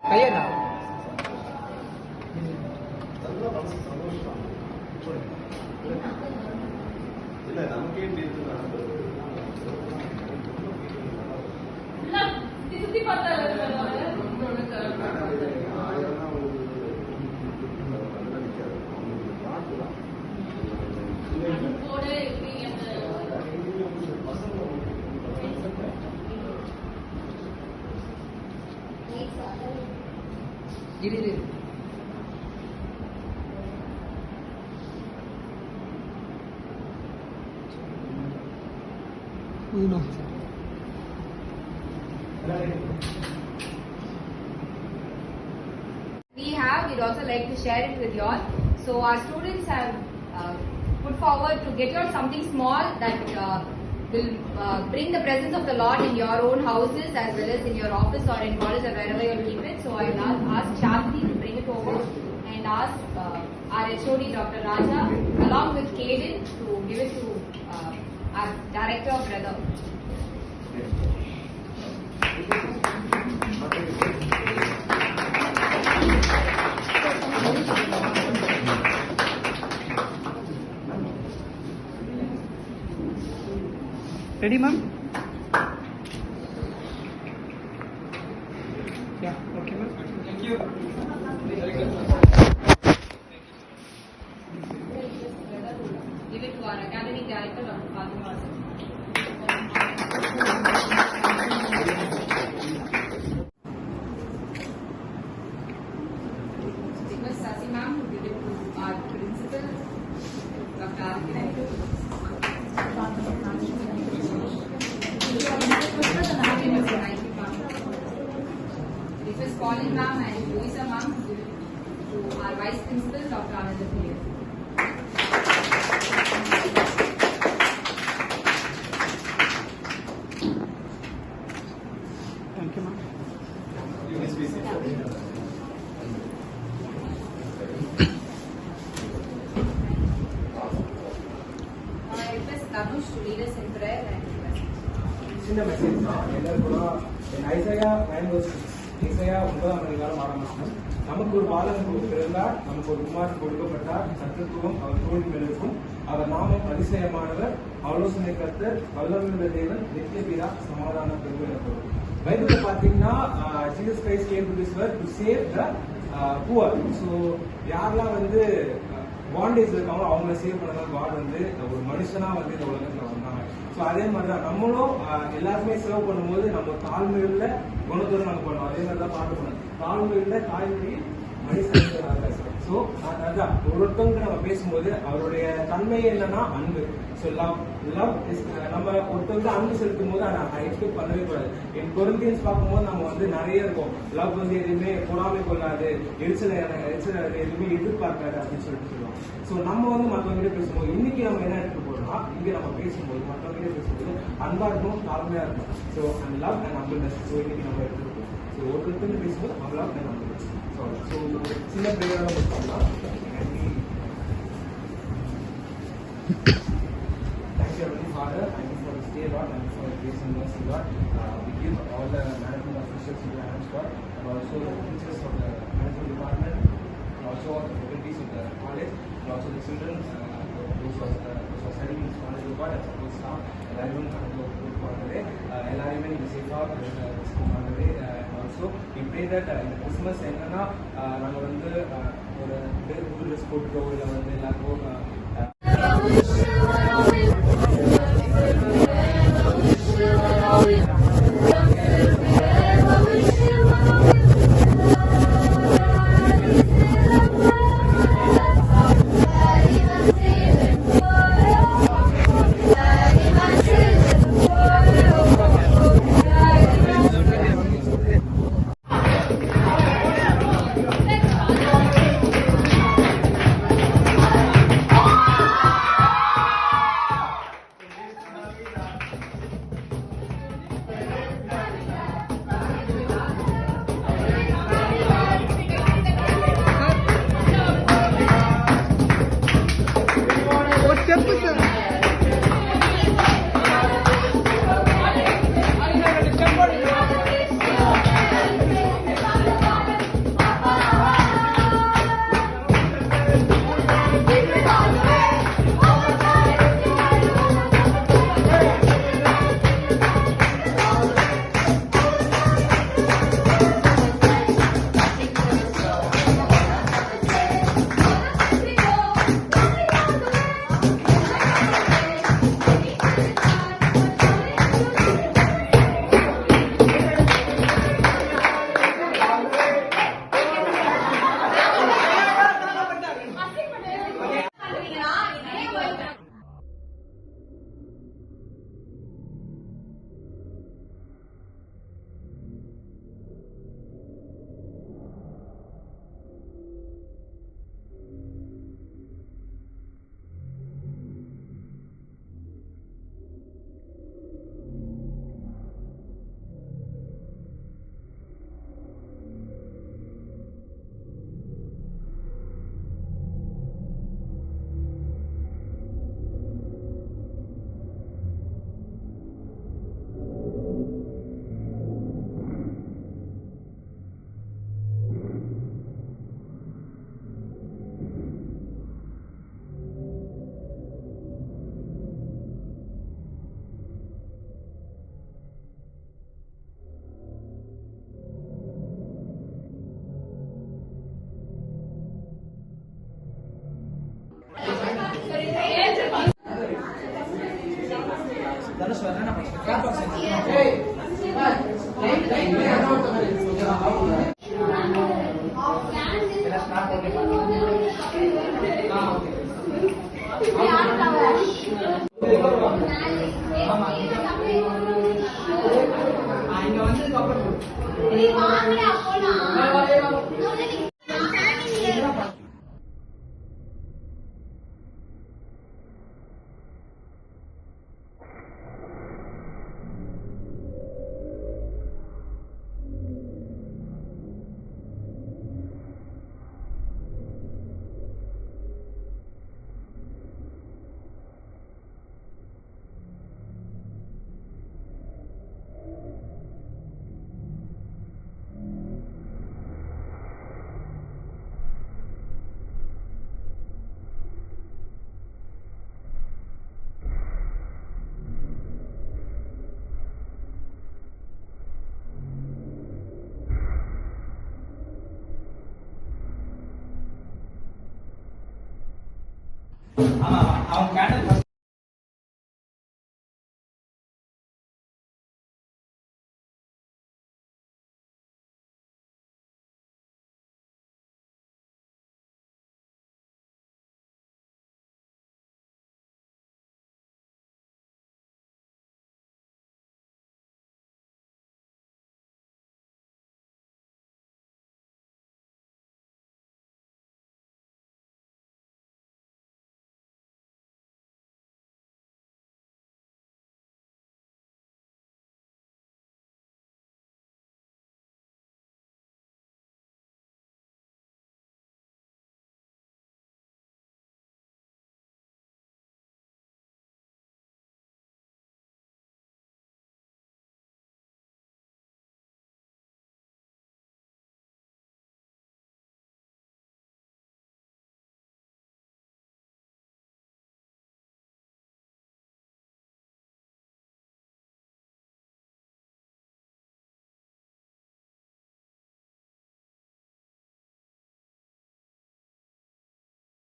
ಕೈಯಲ್ಲ ಇಲ್ಲ ನಮಗೆ ಸುದ್ದಿ ಮಾಡ್ತಾರೆ ಇರಿ We'd also like to share it with you all. So our students have put forward to get you all something small that will bring the presence of the Lord in your own houses as well as in your office or in college or wherever you keep it. So I will ask Shakti to bring it over and ask our HOD Dr. Raja along with Kaden to give it to our Director of Brother. Ready, ma'am? Yeah, okay, ma'am. Thank you. Give it to our Academic Director, Dr. Fatima. Request Sasi ma'am to give it to our principal, Dr. Arkin. Request Colin ma'am and Louisa ma'am to give it to our Vice Principal, Dr. Anand. Thank you, ma'am. I request Tanush to lead us in prayer and சின்ன message தான். எல்லாரும் Isaiah 9:9 அதிகாரம் 6 வசனம். நமக்கு ஒரு பாலகன் பிறந்தார், நமக்கு ஒரு குமாரன் கொடுக்கப்பட்டார், சத்துவம் அவர் தோழி மேலுக்கும், அவர் நாமம் அதிசயமானவர், ஆலோசனை கர்த்தர், வல்லமையுள்ள தேவன், நித்திய பிதா, சமாதான பிரபு எனப்படும். பைபிள்ல பாத்தீங்கன்னா Jesus Christ came to this world to save the poor. So யாரெல்லாம் வந்து பாண்டேஜ் இருக்காங்களோ அவங்கள சேவ் பண்ணதான் காட் வந்து ஒரு மனுஷனா வந்து இந்த உலகத்துல வந்தாங்க. ஸோ அதே மாதிரிதான் நம்மளும் எல்லாருமே சேவ் பண்ணும்போது நம்ம தாழ்மையுள்ள குணத்தோடு நம்ம பண்ணோம். அதே மாதிரி தான் பாட்டு பண்ணோம், தாழ்மையுள்ள தாய்மொழி மனுஷன். ஸோ அதான் ஒருத்தவங்க நம்ம பேசும்போது அவருடைய தன்மை என்னன்னா அன்பு. ஸோ லவ் நம்ம ஒருத்தவங்க அன்பு செலுத்தும் போது அதை எக்ஸ்பெக்ட் பண்ணவே கூடாது. என் கொரிந்தியன்ஸ் பார்க்கும்போது நம்ம வந்து நிறைய இருக்கும், லவ் வந்து எதுவுமே பொறாமை கொள்ளாது, எரிச்சல் எதுவுமே எதிர்பார்க்காது அப்படின்னு சொல்லுவோம். ஸோ நம்ம வந்து மற்றவங்க பேசும்போது இன்னைக்கு நம்ம என்ன எடுத்துட்டு போறோம்னா, இங்க நம்ம பேசும்போது மற்றவங்க பேசும்போது அன்பா இருக்கும், தாழ்மையா இருக்கும். So and love and humbleness. So இன்னைக்கு நம்ம எடுத்துருக்கோம். ஸோ ஒருத்தருக்கு பேசும்போது அவங்க லவ் அண்ட் அம்புனஸ். ஸோ சின்ன பிள்ளைகளோட முடிச்சுக்கலாம். Thank you, Heavenly Father. Thank you for this day, Lord. Thank you for the grace and mercy, Lord. We give all the management officials in your hands, Lord, and also the teachers of the management department, and also all the faculties of the college, and also the children, those who are studying in this college, Lord, and support staff, and everyone coming to the college. எல்லாரையுமே நீங்க சேஃபா பண்ணுறது. Also we pray that இந்த Christmas என்னன்னா நாங்க வந்து ஒரு புது ட்ரெஸ் போட்டுக்கோ, இல்லை வந்து எல்லாருக்கும் இங்க வந்ததுக்கு அப்புறம் ஆமா அவன் கேட்டல்